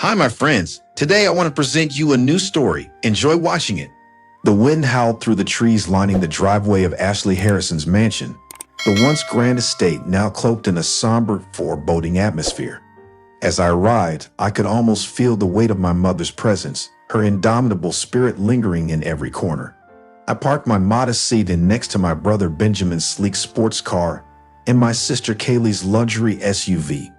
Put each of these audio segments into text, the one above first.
Hi, my friends. Today I want to present you a new story. Enjoy watching it. The wind howled through the trees lining the driveway of Ashley Harrison's mansion, the once grand estate now cloaked in a somber, foreboding atmosphere. As I arrived, I could almost feel the weight of my mother's presence, her indomitable spirit lingering in every corner. I parked my modest seat in next to my brother Benjamin's sleek sports car and my sister Kaylee's luxury SUV.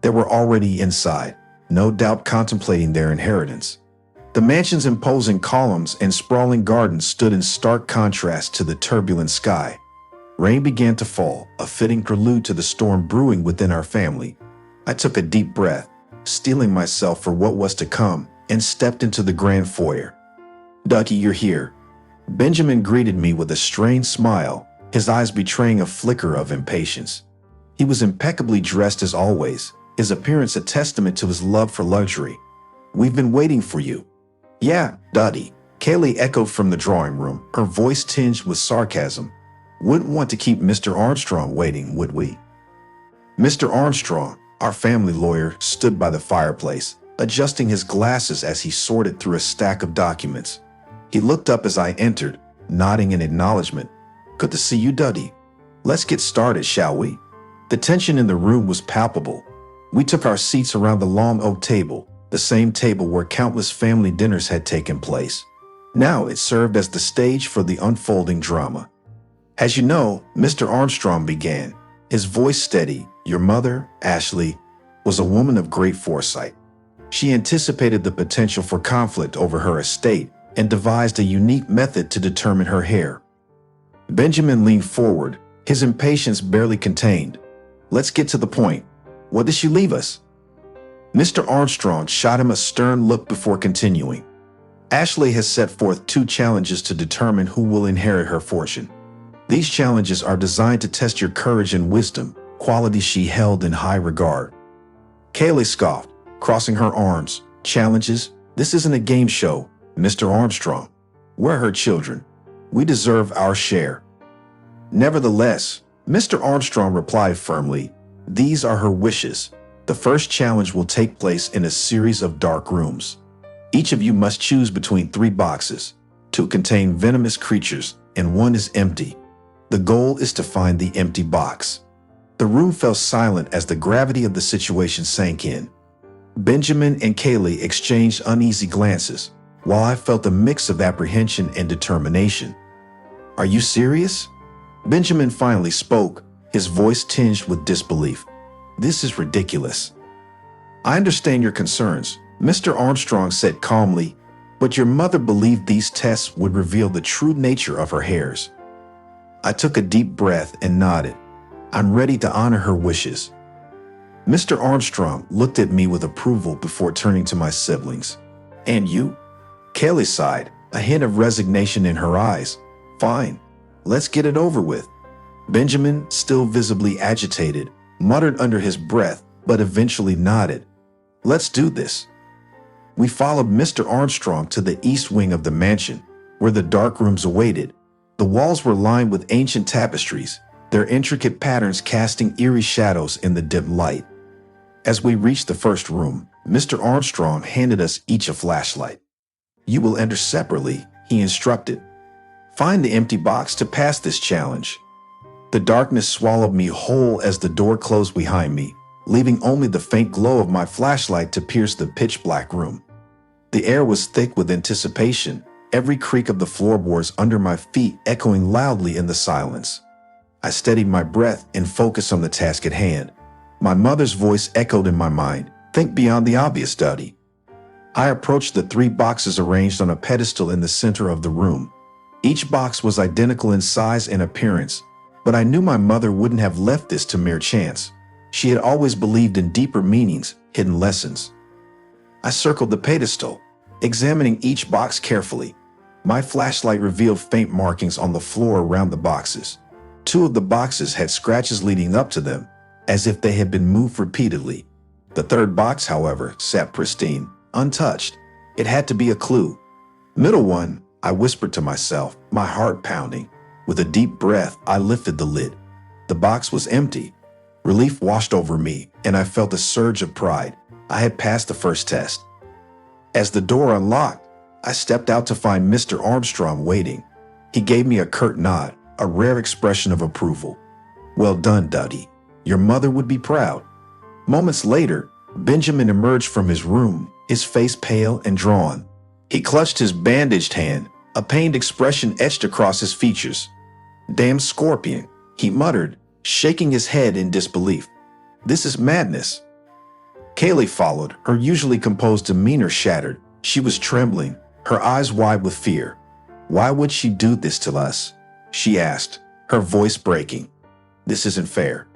They were already inside, no doubt contemplating their inheritance. The mansion's imposing columns and sprawling gardens stood in stark contrast to the turbulent sky. Rain began to fall, a fitting prelude to the storm brewing within our family. I took a deep breath, steeling myself for what was to come, and stepped into the grand foyer. "Ducky, you're here." Benjamin greeted me with a strained smile, his eyes betraying a flicker of impatience. He was impeccably dressed as always, his appearance a testament to his love for luxury. "We've been waiting for you." "Yeah, Duddy," Kaylee echoed from the drawing room, her voice tinged with sarcasm. "Wouldn't want to keep Mr. Armstrong waiting, would we?" Mr. Armstrong, our family lawyer, stood by the fireplace, adjusting his glasses as he sorted through a stack of documents. He looked up as I entered, nodding in acknowledgement. "Good to see you, Duddy. Let's get started, shall we?" The tension in the room was palpable. We took our seats around the long oak table, the same table where countless family dinners had taken place. Now it served as the stage for the unfolding drama. "As you know," Mr. Armstrong began, his voice steady, "your mother, Ashley, was a woman of great foresight. She anticipated the potential for conflict over her estate and devised a unique method to determine her heir." Benjamin leaned forward, his impatience barely contained. "Let's get to the point. What did she leave us?" Mr. Armstrong shot him a stern look before continuing. "Ashley has set forth 2 challenges to determine who will inherit her fortune. These challenges are designed to test your courage and wisdom, qualities she held in high regard." Kaylee scoffed, crossing her arms. "Challenges? This isn't a game show, Mr. Armstrong. We're her children. We deserve our share." "Nevertheless," Mr. Armstrong replied firmly, "these are her wishes. The first challenge will take place in a series of dark rooms. Each of you must choose between 3 boxes. 2 contain venomous creatures and 1 is empty. The goal is to find the empty box." The room fell silent as the gravity of the situation sank in. Benjamin and Kaylee exchanged uneasy glances, while I felt a mix of apprehension and determination. "Are you serious?" Benjamin finally spoke, his voice tinged with disbelief. "This is ridiculous." "I understand your concerns," Mr. Armstrong said calmly, "but your mother believed these tests would reveal the true nature of her hairs." I took a deep breath and nodded. "I'm ready to honor her wishes." Mr. Armstrong looked at me with approval before turning to my siblings. "And you?" Kaylee sighed, a hint of resignation in her eyes. "Fine. Let's get it over with." Benjamin, still visibly agitated, muttered under his breath, but eventually nodded. "Let's do this." We followed Mr. Armstrong to the east wing of the mansion, where the dark rooms awaited. The walls were lined with ancient tapestries, their intricate patterns casting eerie shadows in the dim light. As we reached the first room, Mr. Armstrong handed us each a flashlight. "You will enter separately," he instructed. "Find the empty box to pass this challenge." The darkness swallowed me whole as the door closed behind me, leaving only the faint glow of my flashlight to pierce the pitch-black room. The air was thick with anticipation, every creak of the floorboards under my feet echoing loudly in the silence. I steadied my breath and focused on the task at hand. My mother's voice echoed in my mind, "Think beyond the obvious, Duddy." I approached the 3 boxes arranged on a pedestal in the center of the room. Each box was identical in size and appearance, but I knew my mother wouldn't have left this to mere chance. She had always believed in deeper meanings, hidden lessons. I circled the pedestal, examining each box carefully. My flashlight revealed faint markings on the floor around the boxes. 2 of the boxes had scratches leading up to them, as if they had been moved repeatedly. The 3rd box, however, sat pristine, untouched. It had to be a clue. "Middle one," I whispered to myself, my heart pounding. With a deep breath, I lifted the lid. The box was empty. Relief washed over me, and I felt a surge of pride. I had passed the first test. As the door unlocked, I stepped out to find Mr. Armstrong waiting. He gave me a curt nod, a rare expression of approval. "Well done, Dougie. Your mother would be proud." Moments later, Benjamin emerged from his room, his face pale and drawn. He clutched his bandaged hand, a pained expression etched across his features. "Damn scorpion," he muttered, shaking his head in disbelief. "This is madness." Kaylee followed, her usually composed demeanor shattered. She was trembling, her eyes wide with fear. "Why would she do this to us?" she asked, her voice breaking. "This isn't fair."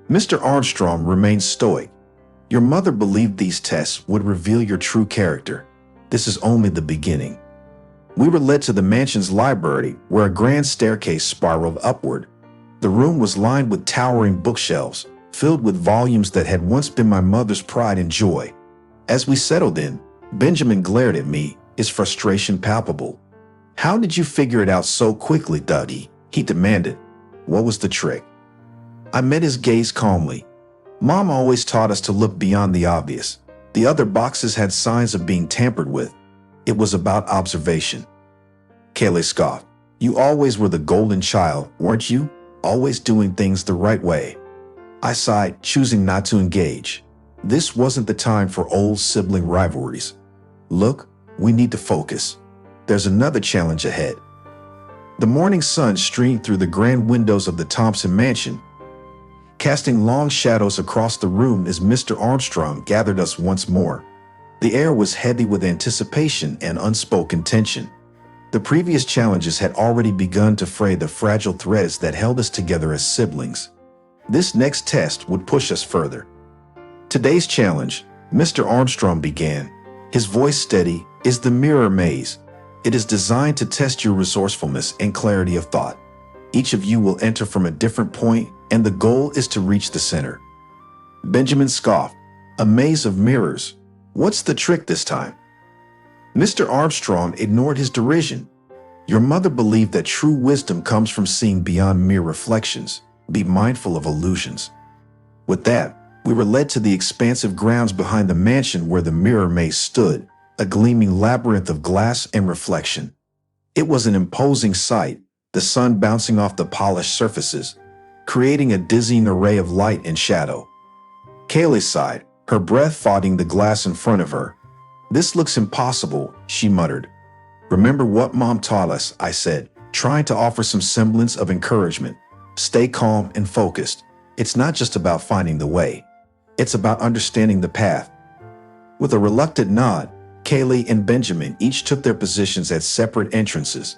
Mr. Armstrong remained stoic. "Your mother believed these tests would reveal your true character. This is only the beginning." We were led to the mansion's library, where a grand staircase spiraled upward. The room was lined with towering bookshelves, filled with volumes that had once been my mother's pride and joy. As we settled in, Benjamin glared at me, his frustration palpable. "How did you figure it out so quickly, Dougie?" he demanded. "What was the trick?" I met his gaze calmly. "Mom always taught us to look beyond the obvious. The other boxes had signs of being tampered with. It was about observation." Kaylee scoffed. "You always were the golden child, weren't you? Always doing things the right way." I sighed, choosing not to engage. This wasn't the time for old sibling rivalries. "Look, we need to focus. There's another challenge ahead." The morning sun streamed through the grand windows of the Thompson mansion, casting long shadows across the room as Mr. Armstrong gathered us once more. The air was heavy with anticipation and unspoken tension. The previous challenges had already begun to fray the fragile threads that held us together as siblings. This next test would push us further. "Today's challenge," Mr. Armstrong began, his voice steady, "is the mirror maze. It is designed to test your resourcefulness and clarity of thought. Each of you will enter from a different point, and the goal is to reach the center." Benjamin scoffed. "A maze of mirrors. What's the trick this time?" Mr. Armstrong ignored his derision. "Your mother believed that true wisdom comes from seeing beyond mere reflections. Be mindful of illusions." With that, we were led to the expansive grounds behind the mansion where the mirror maze stood, a gleaming labyrinth of glass and reflection. It was an imposing sight, the sun bouncing off the polished surfaces, creating a dizzying array of light and shadow. Kaylee sighed, her breath fighting the glass in front of her. "This looks impossible," she muttered. "Remember what Mom taught us," I said, trying to offer some semblance of encouragement. "Stay calm and focused. It's not just about finding the way. It's about understanding the path." With a reluctant nod, Kaylee and Benjamin each took their positions at separate entrances.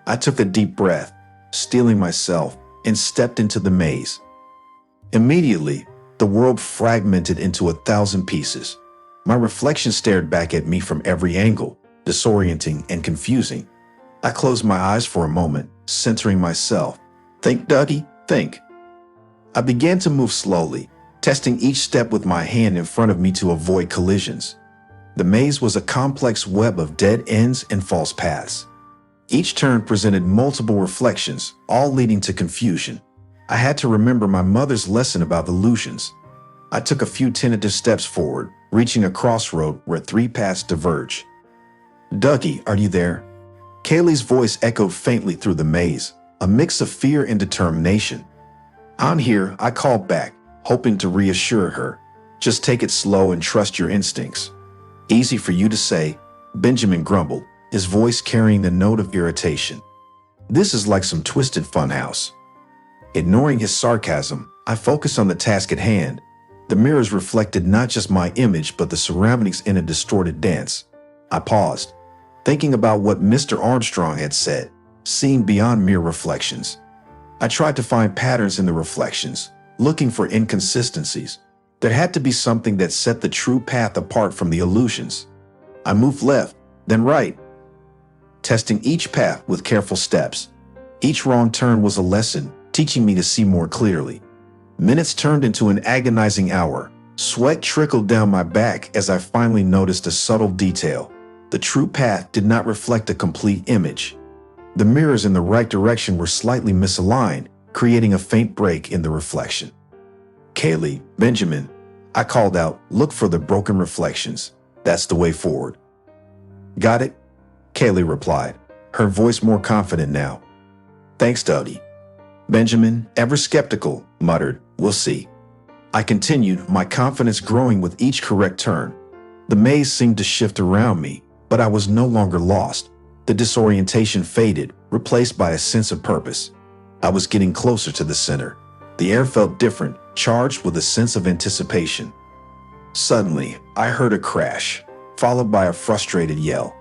I took a deep breath, steeling myself, and stepped into the maze. Immediately, the world fragmented into 1,000 pieces. My reflection stared back at me from every angle, disorienting and confusing. I closed my eyes for a moment, centering myself. "Think, Dougie, think." I began to move slowly, testing each step with my hand in front of me to avoid collisions. The maze was a complex web of dead ends and false paths. Each turn presented multiple reflections, all leading to confusion. I had to remember my mother's lesson about illusions. I took a few tentative steps forward, reaching a crossroad where 3 paths diverged. "Dougie, are you there?" Kaylee's voice echoed faintly through the maze, a mix of fear and determination. "I'm here," I called back, hoping to reassure her. "Just take it slow and trust your instincts." "Easy for you to say," Benjamin grumbled, his voice carrying the note of irritation. "This is like some twisted funhouse." Ignoring his sarcasm, I focused on the task at hand. The mirrors reflected not just my image, but the surroundings in a distorted dance. I paused, thinking about what Mr. Armstrong had said, seeing beyond mere reflections. I tried to find patterns in the reflections, looking for inconsistencies. There had to be something that set the true path apart from the illusions. I moved left, then right, testing each path with careful steps. Each wrong turn was a lesson, teaching me to see more clearly. Minutes turned into an agonizing hour. Sweat trickled down my back as I finally noticed a subtle detail. The true path did not reflect a complete image. The mirrors in the right direction were slightly misaligned, creating a faint break in the reflection. "Kaylee, Benjamin," I called out, "look for the broken reflections. That's the way forward." Got it? Kaylee replied, her voice more confident now. Thanks, Duddy. Benjamin, ever skeptical, muttered, we'll see. I continued, my confidence growing with each correct turn. The maze seemed to shift around me, but I was no longer lost. The disorientation faded, replaced by a sense of purpose. I was getting closer to the center. The air felt different, charged with a sense of anticipation. Suddenly, I heard a crash, followed by a frustrated yell.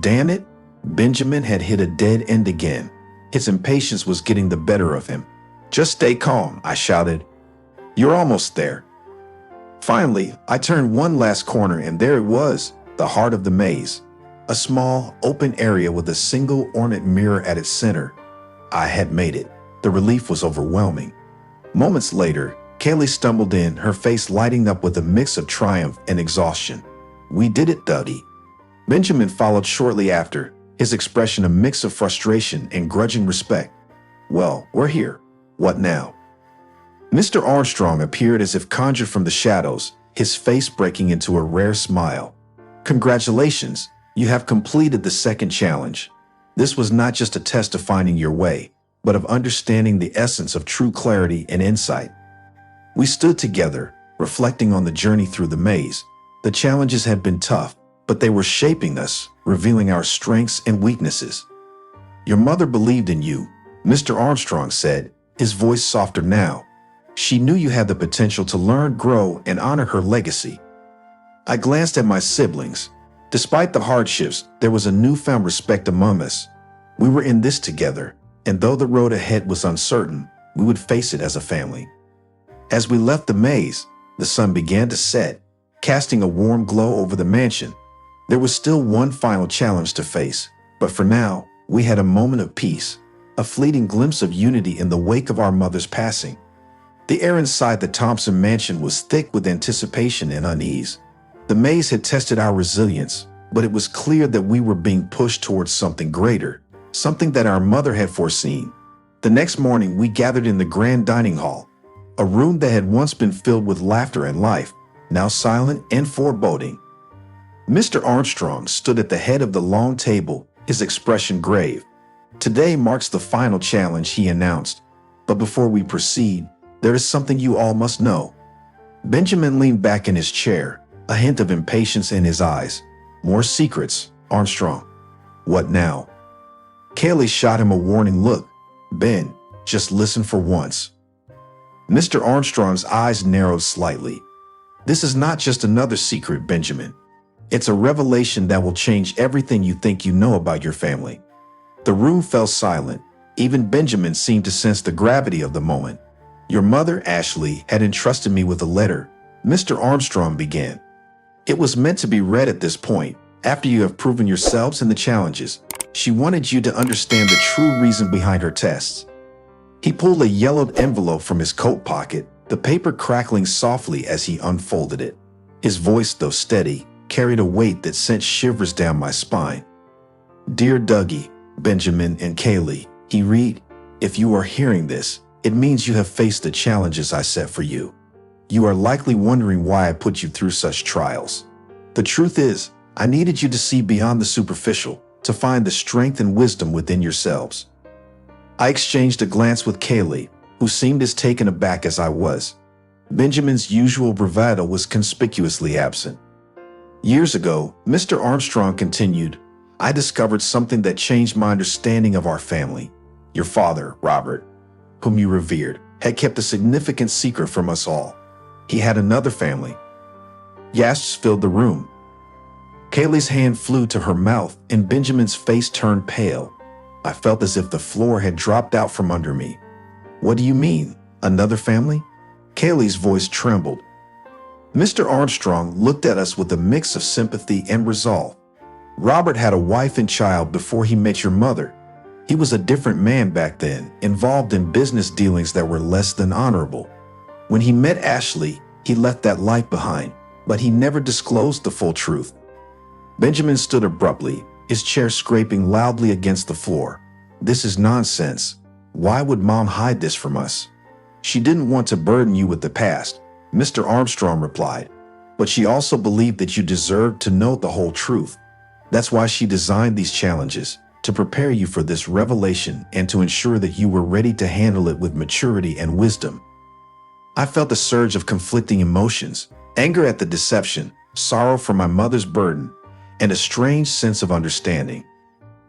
Damn it! Benjamin had hit a dead end again. His impatience was getting the better of him. Just stay calm, I shouted. You're almost there. Finally, I turned one last corner and there it was, the heart of the maze. A small, open area with a single ornate mirror at its center. I had made it. The relief was overwhelming. Moments later, Kaylee stumbled in, her face lighting up with a mix of triumph and exhaustion. We did it, Duddy. Benjamin followed shortly after, his expression a mix of frustration and grudging respect. Well, we're here. What now? Mr. Armstrong appeared as if conjured from the shadows, his face breaking into a rare smile. Congratulations, you have completed the second challenge. This was not just a test of finding your way, but of understanding the essence of true clarity and insight. We stood together, reflecting on the journey through the maze. The challenges had been tough, but they were shaping us, revealing our strengths and weaknesses. Your mother believed in you, Mr. Armstrong said, his voice softer now. She knew you had the potential to learn, grow, and honor her legacy. I glanced at my siblings. Despite the hardships, there was a newfound respect among us. We were in this together, and though the road ahead was uncertain, we would face it as a family. As we left the maze, the sun began to set, casting a warm glow over the mansion. There was still one final challenge to face, but for now, we had a moment of peace, a fleeting glimpse of unity in the wake of our mother's passing. The air inside the Thompson mansion was thick with anticipation and unease. The maze had tested our resilience, but it was clear that we were being pushed towards something greater, something that our mother had foreseen. The next morning, we gathered in the grand dining hall, a room that had once been filled with laughter and life, now silent and foreboding. Mr. Armstrong stood at the head of the long table, his expression grave. Today marks the final challenge, he announced. But before we proceed, there is something you all must know. Benjamin leaned back in his chair, a hint of impatience in his eyes. More secrets, Armstrong. What now? Kaylee shot him a warning look. Ben, just listen for once. Mr. Armstrong's eyes narrowed slightly. This is not just another secret, Benjamin. It's a revelation that will change everything you think you know about your family. The room fell silent. Even Benjamin seemed to sense the gravity of the moment. Your mother, Ashley, had entrusted me with a letter, Mr. Armstrong began. It was meant to be read at this point, after you have proven yourselves in the challenges. She wanted you to understand the true reason behind her tests. He pulled a yellowed envelope from his coat pocket, the paper crackling softly as he unfolded it. His voice, though steady, carried a weight that sent shivers down my spine. Dear Dougie, Benjamin, and Kaylee, he read, if you are hearing this, it means you have faced the challenges I set for you. You are likely wondering why I put you through such trials. The truth is, I needed you to see beyond the superficial, to find the strength and wisdom within yourselves. I exchanged a glance with Kaylee, who seemed as taken aback as I was. Benjamin's usual bravado was conspicuously absent. Years ago, Mr. Armstrong continued, I discovered something that changed my understanding of our family. Your father, Robert, whom you revered, had kept a significant secret from us all. He had another family. Gasps filled the room. Kaylee's hand flew to her mouth and Benjamin's face turned pale. I felt as if the floor had dropped out from under me. What do you mean? Another family? Kaylee's voice trembled. Mr. Armstrong looked at us with a mix of sympathy and resolve. Robert had a wife and child before he met your mother. He was a different man back then, involved in business dealings that were less than honorable. When he met Ashley, he left that life behind, but he never disclosed the full truth. Benjamin stood abruptly, his chair scraping loudly against the floor. This is nonsense. Why would Mom hide this from us? She didn't want to burden you with the past, Mr. Armstrong replied, but she also believed that you deserved to know the whole truth. That's why she designed these challenges, to prepare you for this revelation and to ensure that you were ready to handle it with maturity and wisdom. I felt a surge of conflicting emotions, anger at the deception, sorrow for my mother's burden, and a strange sense of understanding.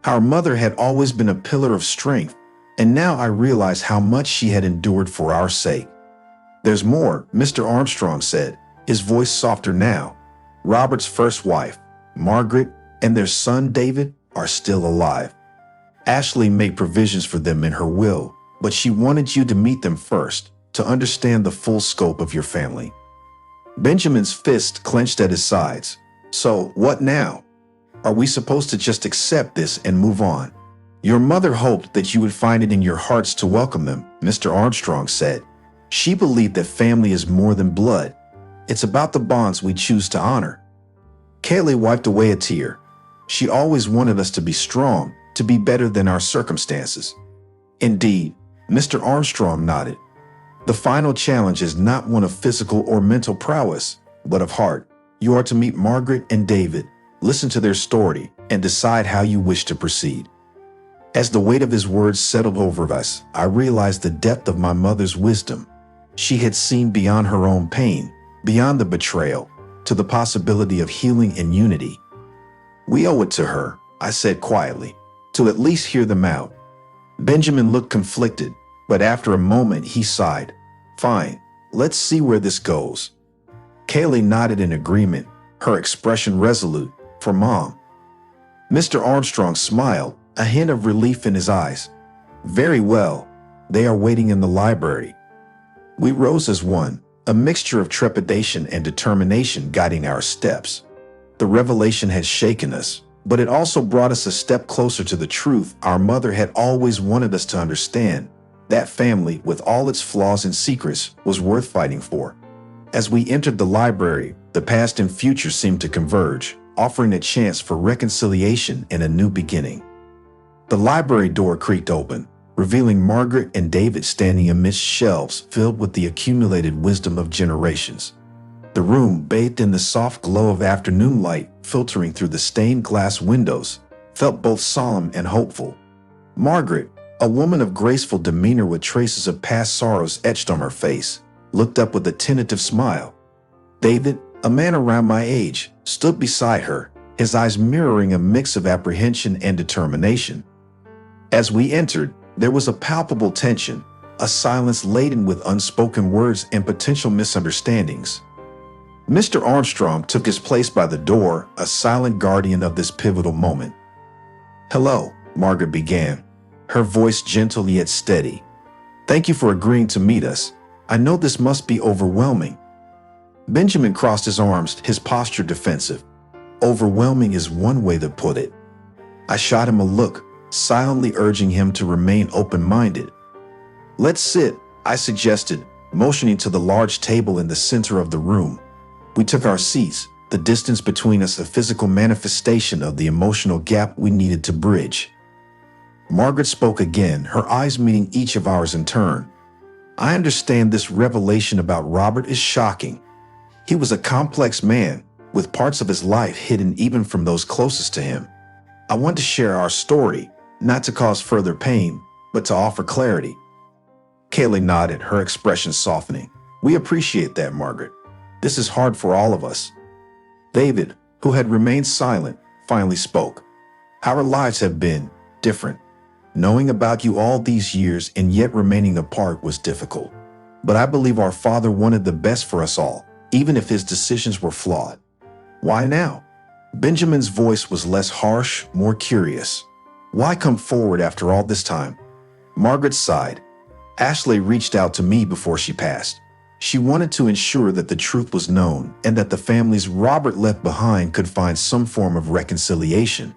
Our mother had always been a pillar of strength, and now I realized how much she had endured for our sake. "There's more," Mr. Armstrong said, his voice softer now. "Robert's first wife, Margaret, and their son David are still alive. Ashley made provisions for them in her will, but she wanted you to meet them first, to understand the full scope of your family." Benjamin's fist clenched at his sides. "So, what now? Are we supposed to just accept this and move on?" "Your mother hoped that you would find it in your hearts to welcome them," Mr. Armstrong said. "She believed that family is more than blood. It's about the bonds we choose to honor." Kaylee wiped away a tear. She always wanted us to be strong, to be better than our circumstances. "Indeed," Mr. Armstrong nodded. "The final challenge is not one of physical or mental prowess, but of heart. You are to meet Margaret and David, listen to their story, and decide how you wish to proceed." As the weight of his words settled over us, I realized the depth of my mother's wisdom. She had seen beyond her own pain, beyond the betrayal, to the possibility of healing and unity. "We owe it to her," I said quietly, "to at least hear them out." Benjamin looked conflicted, but after a moment he sighed. "Fine, let's see where this goes." Kaylee nodded in agreement, her expression resolute. "For Mom." Mr. Armstrong smiled, a hint of relief in his eyes. "Very well. They are waiting in the library." We rose as one, a mixture of trepidation and determination guiding our steps. The revelation had shaken us, but it also brought us a step closer to the truth our mother had always wanted us to understand. That family, with all its flaws and secrets, was worth fighting for. As we entered the library, the past and future seemed to converge, offering a chance for reconciliation and a new beginning. The library door creaked open, revealing Margaret and David standing amidst shelves filled with the accumulated wisdom of generations. The room, bathed in the soft glow of afternoon light filtering through the stained glass windows, felt both solemn and hopeful. Margaret, a woman of graceful demeanor with traces of past sorrows etched on her face, looked up with a tentative smile. David, a man around my age, stood beside her, his eyes mirroring a mix of apprehension and determination. As we entered, there was a palpable tension, a silence laden with unspoken words and potential misunderstandings. Mr. Armstrong took his place by the door, a silent guardian of this pivotal moment. "Hello," Margaret began, her voice gentle yet steady. "Thank you for agreeing to meet us. I know this must be overwhelming." Benjamin crossed his arms, his posture defensive. Overwhelming is one way to put it. I shot him a look, silently urging him to remain open-minded. "Let's sit," I suggested, motioning to the large table in the center of the room. We took our seats, the distance between us a physical manifestation of the emotional gap we needed to bridge. Margaret spoke again, her eyes meeting each of ours in turn. "I understand this revelation about Robert is shocking. He was a complex man, with parts of his life hidden even from those closest to him. I want to share our story, not to cause further pain, but to offer clarity." Kaylee nodded, her expression softening. "We appreciate that, Margaret. This is hard for all of us." David, who had remained silent, finally spoke. "Our lives have been different. Knowing about you all these years and yet remaining apart was difficult. But I believe our Father wanted the best for us all, even if his decisions were flawed." "Why now?" Benjamin's voice was less harsh, more curious. "Why come forward after all this time?" Margaret sighed. "Ashley reached out to me before she passed. She wanted to ensure that the truth was known and that the families Robert left behind could find some form of reconciliation.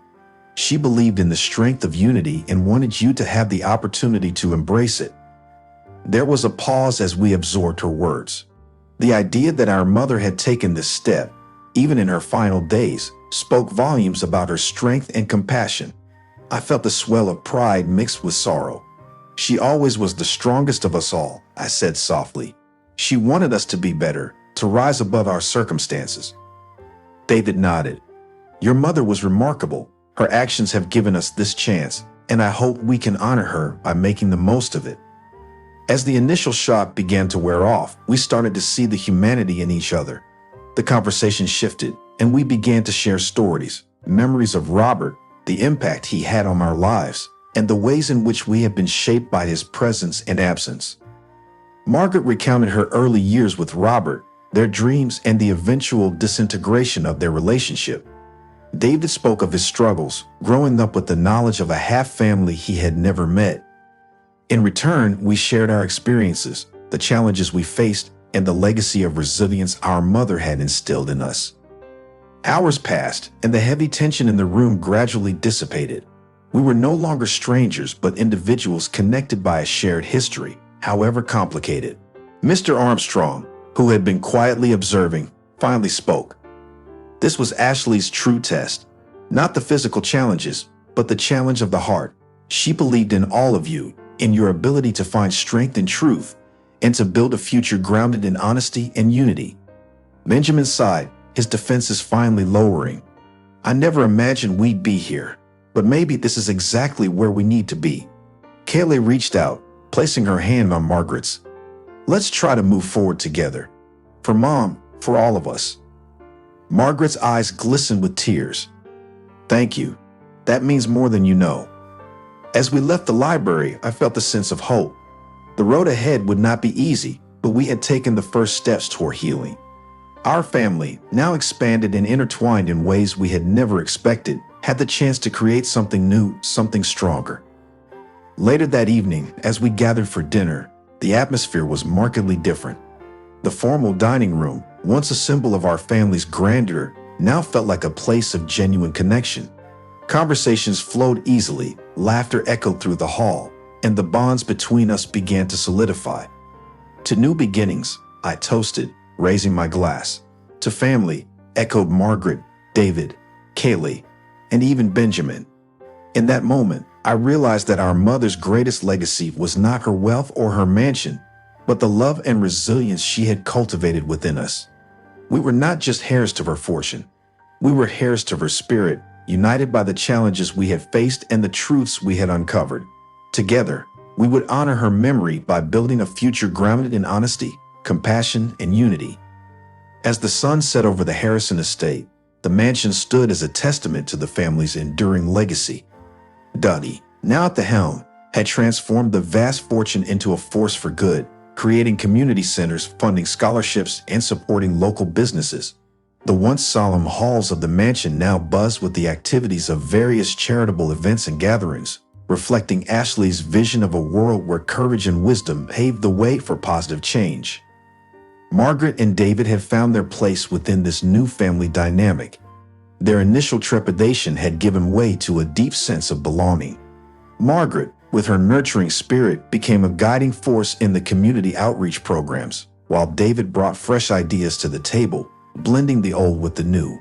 She believed in the strength of unity and wanted you to have the opportunity to embrace it." There was a pause as we absorbed her words. The idea that our mother had taken this step, even in her final days, spoke volumes about her strength and compassion. I felt a swell of pride mixed with sorrow. "She always was the strongest of us all," I said softly. "She wanted us to be better, to rise above our circumstances." David nodded. Your mother was remarkable. Her actions have given us this chance, and I hope we can honor her by making the most of it." As the initial shock began to wear off, we started to see the humanity in each other. The conversation shifted, and we began to share stories, memories of Robert, the impact he had on our lives, and the ways in which we have been shaped by his presence and absence. Margaret recounted her early years with Robert, their dreams, and the eventual disintegration of their relationship. David spoke of his struggles, growing up with the knowledge of a half-family he had never met. In return, we shared our experiences, the challenges we faced, and the legacy of resilience our mother had instilled in us. Hours passed, and the heavy tension in the room gradually dissipated. We were no longer strangers, but individuals connected by a shared history, however complicated. Mr. Armstrong, who had been quietly observing, finally spoke. This was Ashley's true test. Not the physical challenges, but the challenge of the heart. She believed in all of you, in your ability to find strength in truth, and to build a future grounded in honesty and unity. Benjamin sighed, his defenses finally lowering. "I never imagined we'd be here, but maybe this is exactly where we need to be." Kaylee reached out, placing her hand on Margaret's. "Let's try to move forward together. For Mom, for all of us." Margaret's eyes glistened with tears. "Thank you. That means more than you know." As we left the library, I felt a sense of hope. The road ahead would not be easy, but we had taken the first steps toward healing. Our family, now expanded and intertwined in ways we had never expected, had the chance to create something new, something stronger. Later that evening, as we gathered for dinner, the atmosphere was markedly different. The formal dining room, once a symbol of our family's grandeur, now felt like a place of genuine connection. Conversations flowed easily, laughter echoed through the hall, and the bonds between us began to solidify. "To new beginnings," I toasted, raising my glass. "To family," echoed Margaret, David, Kaylee, and even Benjamin. In that moment, I realized that our mother's greatest legacy was not her wealth or her mansion, but the love and resilience she had cultivated within us. We were not just heirs to her fortune. We were heirs to her spirit, united by the challenges we had faced and the truths we had uncovered. Together, we would honor her memory by building a future grounded in honesty, compassion, and unity. As the sun set over the Harrison estate, the mansion stood as a testament to the family's enduring legacy. Duddy, now at the helm, had transformed the vast fortune into a force for good, creating community centers, funding scholarships, and supporting local businesses. The once solemn halls of the mansion now buzzed with the activities of various charitable events and gatherings, reflecting Ashley's vision of a world where courage and wisdom paved the way for positive change. Margaret and David had found their place within this new family dynamic. Their initial trepidation had given way to a deep sense of belonging. Margaret, with her nurturing spirit, became a guiding force in the community outreach programs, while David brought fresh ideas to the table, blending the old with the new.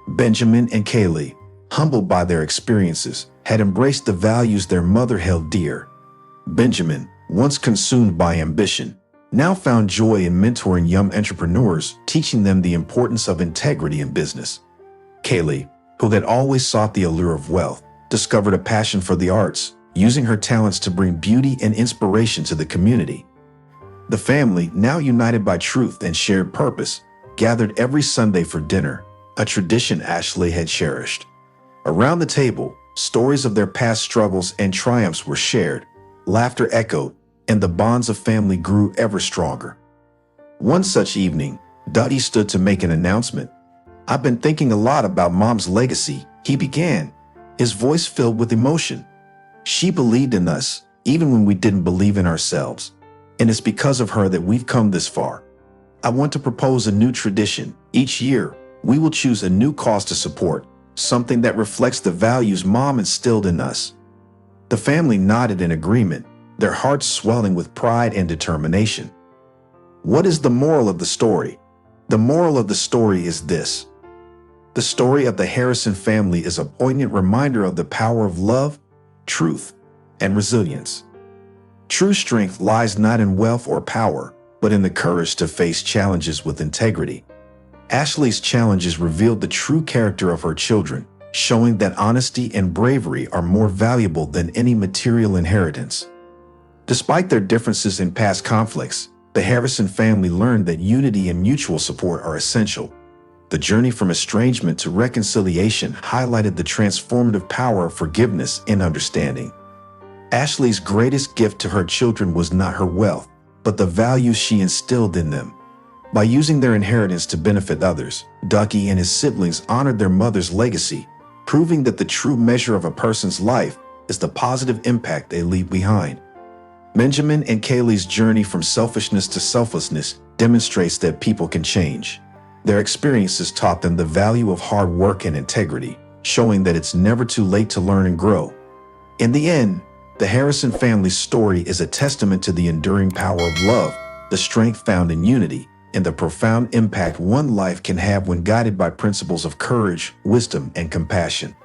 Benjamin and Kaylee, humbled by their experiences, had embraced the values their mother held dear. Benjamin, once consumed by ambition, now found joy in mentoring young entrepreneurs, teaching them the importance of integrity in business. Kaylee, who had always sought the allure of wealth, discovered a passion for the arts, using her talents to bring beauty and inspiration to the community. The family, now united by truth and shared purpose, gathered every Sunday for dinner, a tradition Ashley had cherished. Around the table, stories of their past struggles and triumphs were shared, laughter echoed, and the bonds of family grew ever stronger. One such evening, Duddy stood to make an announcement. "I've been thinking a lot about Mom's legacy," he began, his voice filled with emotion. "She believed in us, even when we didn't believe in ourselves. And it's because of her that we've come this far. I want to propose a new tradition. Each year, we will choose a new cause to support, something that reflects the values Mom instilled in us." The family nodded in agreement, their hearts swelling with pride and determination. What is the moral of the story? The moral of the story is this. The story of the Harrison family is a poignant reminder of the power of love, truth, and resilience. True strength lies not in wealth or power, but in the courage to face challenges with integrity. Ashley's challenges revealed the true character of her children, showing that honesty and bravery are more valuable than any material inheritance. Despite their differences in past conflicts, the Harrison family learned that unity and mutual support are essential. The journey from estrangement to reconciliation highlighted the transformative power of forgiveness and understanding. Ashley's greatest gift to her children was not her wealth, but the values she instilled in them. By using their inheritance to benefit others, Ducky and his siblings honored their mother's legacy, proving that the true measure of a person's life is the positive impact they leave behind. Benjamin and Kaylee's journey from selfishness to selflessness demonstrates that people can change. Their experiences taught them the value of hard work and integrity, showing that it's never too late to learn and grow. In the end, the Harrison family's story is a testament to the enduring power of love, the strength found in unity, and the profound impact one life can have when guided by principles of courage, wisdom, and compassion.